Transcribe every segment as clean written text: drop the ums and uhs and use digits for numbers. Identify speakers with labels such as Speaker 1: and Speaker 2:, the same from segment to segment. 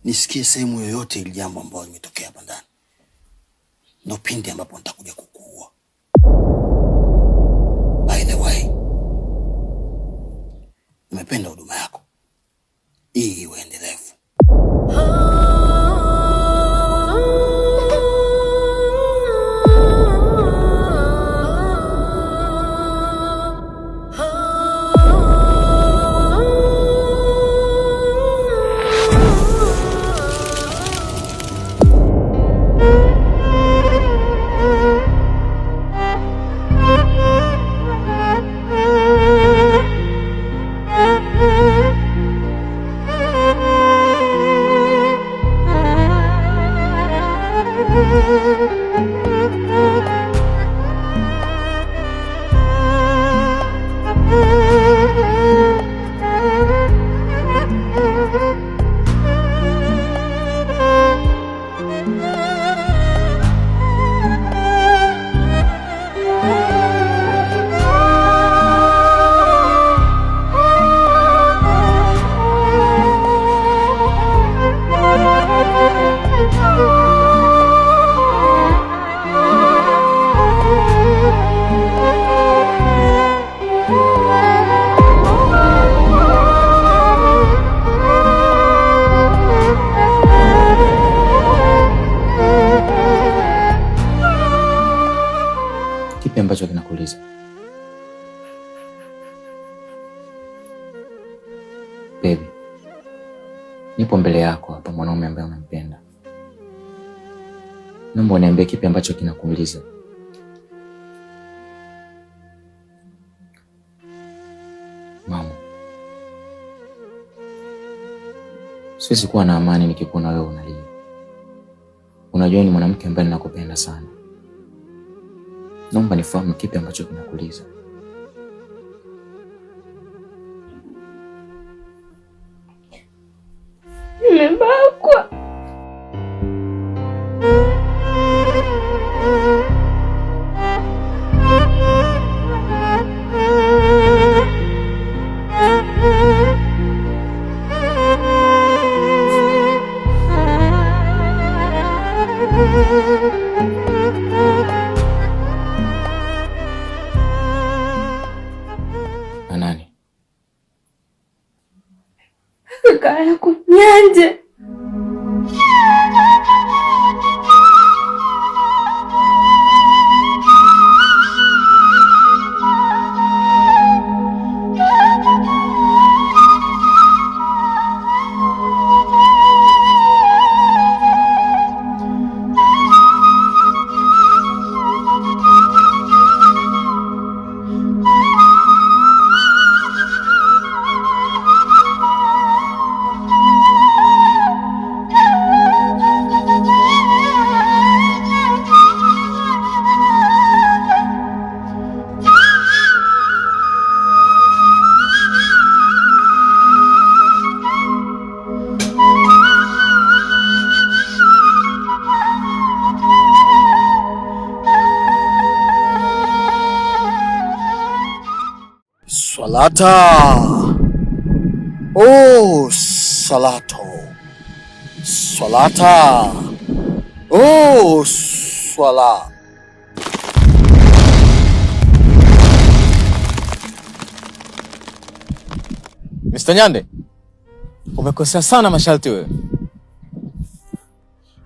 Speaker 1: nisikie sehemu yoyote ili jambo ambalo limetokea hapa ndani, ndio pindi ambapo nitakuja kukuua. By the way, nimependa huduma yako. Hii iwe endelevu.
Speaker 2: Kipi ambacho kinakuuliza? Baby, nipo mbele yako hapa, mwanaume ambaye unampenda. Naomba uniambie kipi ambacho kinakuuliza. Mama, siwezi kuwa na amani nikikuona wewe unalia. Unajua ni mwanamke ambaye ninakupenda sana. Naomba nifahamu kipi ambacho kinakuuliza.
Speaker 3: Nimebakwa.
Speaker 2: Na nani?
Speaker 3: Kaka yako Nyanje.
Speaker 1: Salata. Oh, Salato. Salata. Oh, Swala.
Speaker 4: Mr. Nyande, umekosea sana masharti wewe.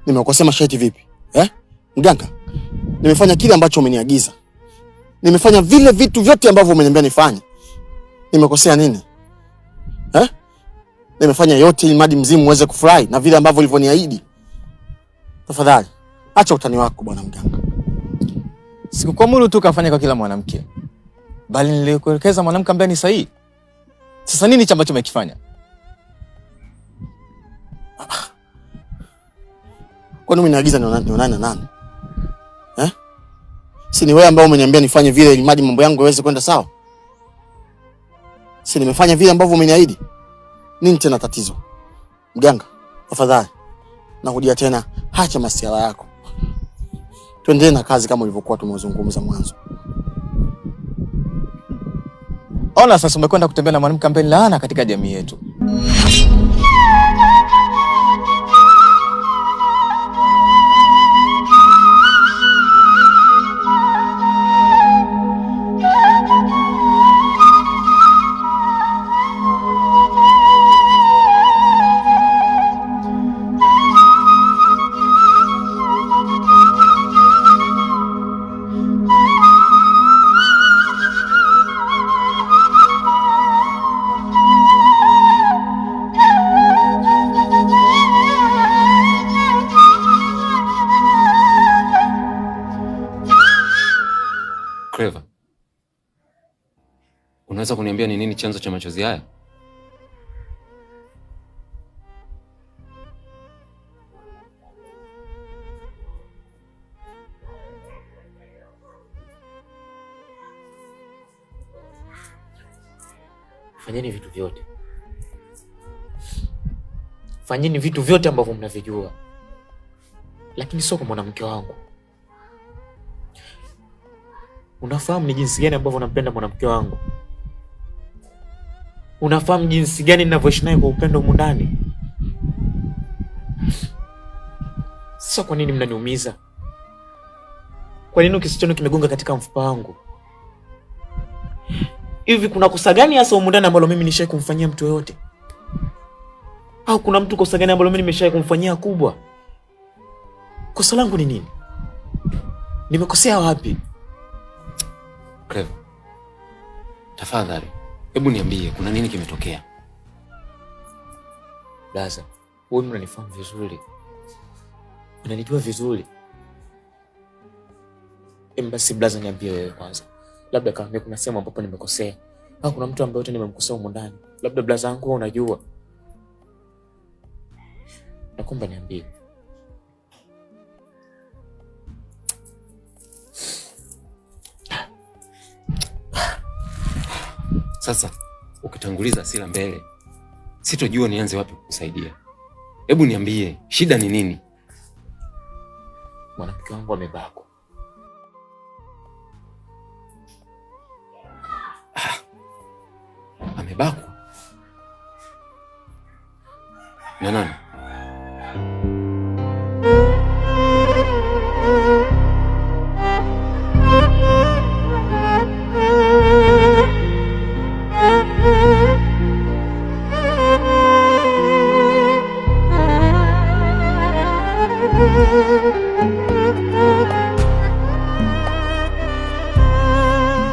Speaker 1: Nimekosea masharti vipi? Mganga, nimefanya kile ambacho umeniagiza. Nimefanya vile vitu vyote ambavyo umeniambia nifanye. Nimekosea nini? Nimefanya yote ili mradi mzimu uweze kufurahi na vile ambavyo ulivyoniahidi. Tafadhali, acha utani wako bwana mganga.
Speaker 4: Sikukuamuru tu kafanya kwa kila mwanamke, bali nilikuelekeza mwanamke ambaye ni sahihi. Sasa nini ambacho umekifanya?
Speaker 1: Kwa nini unaniagiza nionane na nani? Si ni wewe ambaye umeniambia nifanye vile ili mradi mambo yangu yaweze kwenda sawa? Si nimefanya vile ambavyo umeniahidi? Nini tena tatizo? Mganga, tafadhali. Nakudia tena, acha masiala yako. Tuendelee na kazi kama ulivyokuwa tumezungumza mwanzo.
Speaker 4: Ona sasa umekwenda kutembea na mwanamke ambaye ni laana katika jamii yetu.
Speaker 5: Unaweza kuniambia ni nini chanzo cha machozi haya?
Speaker 2: Fanyeni vitu vyote. Fanyeni vitu vyote ambavyo mnavijua. Lakini sio kwa mwanamke wangu. Unafahamu ni jinsi gani ambavyo nampenda mwanamke wangu? Unafahamu jinsi gani ninavyoishi naye kwa upendo humu ndani? Sasa kwa nini mnaniumiza? Kwa nini kisichono kimegonga katika mfupa wangu? Hivi kuna kosa gani hasa humu ndani ambalo mimi nishawahi kumfanyia mtu yoyote? Au kuna mtu kosa gani ambalo mimi nimeshawahi kumfanyia kubwa? Kosa langu ni nini? Nimekosea wapi?
Speaker 5: Clever. Tafadhali, hebu niambie kuna nini kimetokea?
Speaker 2: Blaza, wewe unanifahamu vizuri. Unanijua vizuri. Basi Blaza, niambie wewe kwanza. Labda kama kuna sehemu ambapo nimekosea. Au kuna mtu ambaye nimemkosea huko ndani. Labda Blaza wangu unajua. Naomba niambie.
Speaker 5: Sasa ukitanguliza hasira mbele, sitojua nianze wapi kukusaidia. Hebu niambie, shida ni nini?
Speaker 2: Mwanamke wangu amebakwa.
Speaker 5: Amebakwa? Na nani?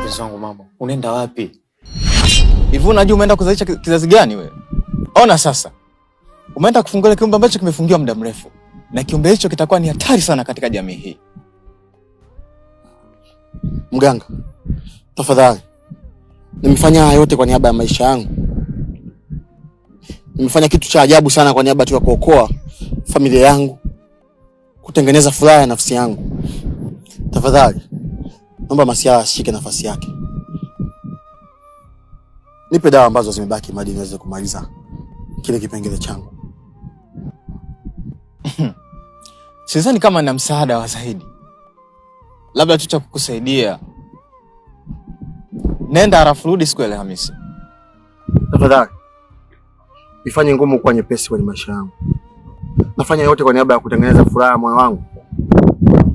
Speaker 4: Mzangu mama, unaenda wapi? Hivi unajua umeenda kuzalisha kizazi gani wewe? Ona sasa. Umeenda kufungua kiumbe ambacho kimefungiwa muda mrefu. Na kiumbe hicho kitakuwa ni hatari sana katika jamii hii.
Speaker 1: Mganga, tafadhali. Nimefanya haya yote kwa niaba ya maisha yangu. Nimefanya kitu cha ajabu sana kwa niaba tu ya kuokoa familia yangu, kutengeneza furaha ya nafsi yangu. Tafadhali, naomba Masiala ashike nafasi yake. Nipe dawa ambazo zimebaki hadi niweze kumaliza kile kipengele changu.
Speaker 4: Sidhani kama na msaada wa zaidi. Labda tu cha kukusaidia. Nenda halafu rudi siku ya Alhamisi.
Speaker 1: Tafadhali. Ifanye ngumu kuwa nyepesi kwenye maisha yangu. Nafanya yote kwa niaba ya kutengeneza furaha ya moyo wangu.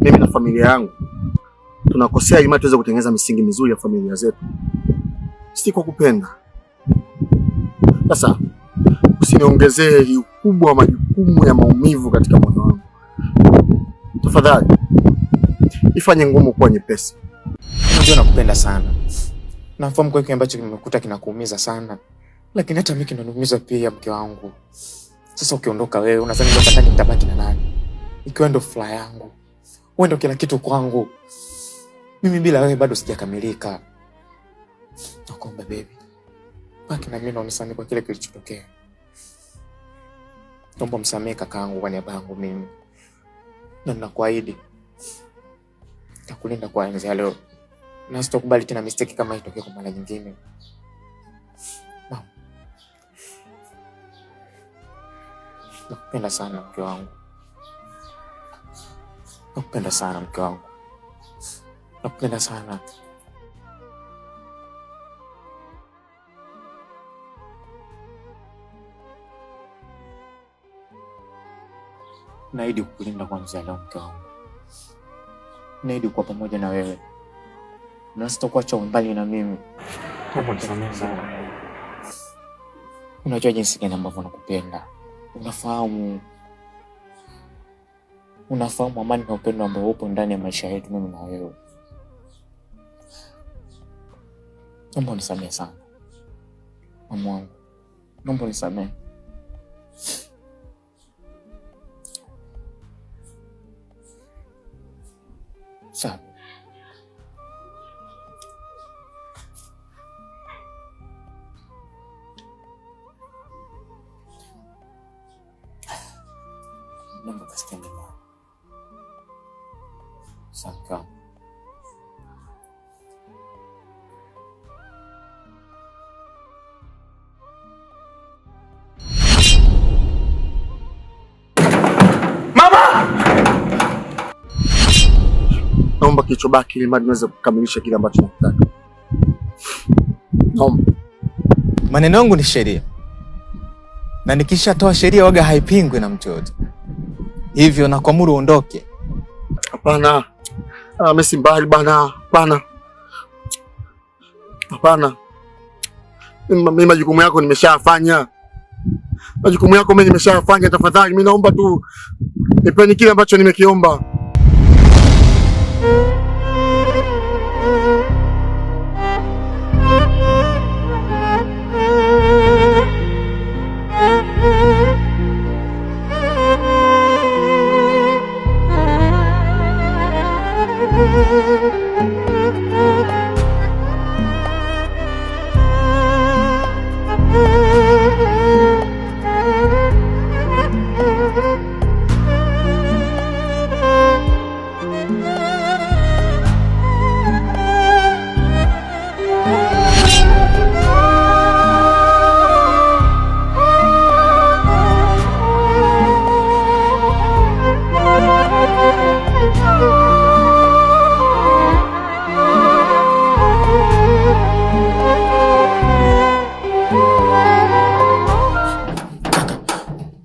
Speaker 1: Mimi na familia yangu tunakosea ili tuweze kutengeneza misingi mizuri ya familia zetu. Si kwa kupenda. Sasa usiniongezee ukubwa wa majukumu ya maumivu katika moyo wangu. Tafadhali. Ifanye ngumu kuwa nyepesi.
Speaker 2: Unajua nakupenda sana. Nafahamu kwa kile ambacho kimekuta kinakuumiza sana. Lakini hata mimi kinaniumiza pia, mke wangu. Sasa ukiondoka wewe, unadhani ndio ndani nitabaki na nani? Ikiwa ndo furaha yangu. Wewe ndo kila kitu kwangu. Mimi bila wewe bado sijakamilika. Nakuomba baby. Baki na mimi na unisamehe kwa kile kilichotokea. Naomba msamehe kakaangu kwa niaba yangu mimi. Na ninakuahidi nitakulinda kwa enzi ya leo. Na sitokubali tena mistake kama itokee kwa mara nyingine. Mama. Nakupenda sana mke wangu. Nakupenda sana mke wangu. Nakupenda sana. Naahidi kukulinda kuanzia leo mke wangu. Naahidi kuwa pamoja na wewe. Na sitakuacha mbali na mimi. Nakupenda sana. Unajua jinsi gani ambavyo nakupenda. Unafahamu amani na upendo ambao upo ndani ya maisha yetu mimi na wewe. Naomba unisamehe sana. Mama wangu. Naomba unisamehe. Sawa. Naomba basi twende mama. Sawa.
Speaker 1: Naomba kilichobaki ili mradi niweze kukamilisha kile ambacho nakitaka. Naomba.
Speaker 4: Maneno yangu ni sheria, na nikishatoa sheria waga haipingwi na mtu yote, hivyo nakuamuru uondoke.
Speaker 1: Hapana. Mimi si mbali bana. Hapana. Hapana. Mimi majukumu yako nimeshafanya. Majukumu yako mimi nimeshafanya. Tafadhali mimi naomba tu nipeni kile ambacho nimekiomba.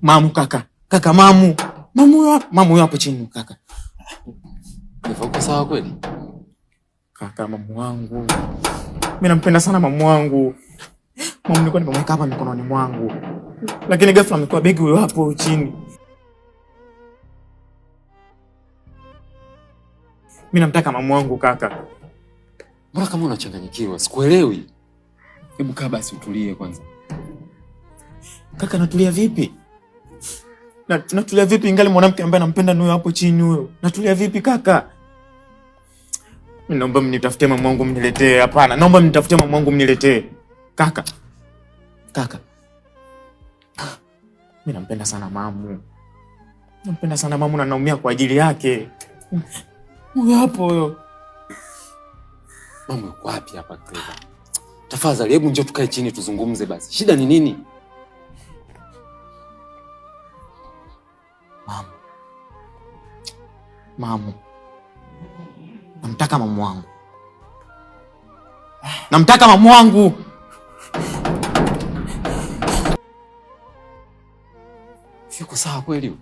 Speaker 2: Mamu kaka. Kaka mamu. Mamu hapo chini kaka.
Speaker 5: Uko sawa kweli?
Speaker 2: Kaka mamu wangu. Mimi nampenda sana mamu wangu. Mamu nilikuwa nimemweka hapa mikononi mwangu. Lakini ghafla amekuwa begi huyo hapo chini. Mimi namtaka mamu wangu kaka.
Speaker 5: Mbona kama unachanganyikiwa? Sikuelewi.
Speaker 2: Hebu kaa basi utulie kwanza. Kaka natulia vipi? Natulia vipi ingali mwanamke ambaye nampenda nuyo hapo chini huyo? Natulia vipi kaka? Mimi naomba mnitafutie mama wangu mniletee. Hapana, naomba mnitafutie mama wangu mniletee. Kaka. Kaka. Mimi nampenda sana mamu. Nampenda sana mamu na naumia kwa ajili yake. Huyo hapo huyo.
Speaker 5: Mama yuko wapi hapa Clever? Tafadhali hebu njoo tukae chini tuzungumze basi. Shida ni nini?
Speaker 2: Mamu. Namtaka mamu wangu. Namtaka mamu wangu.
Speaker 5: Siko sawa kweli?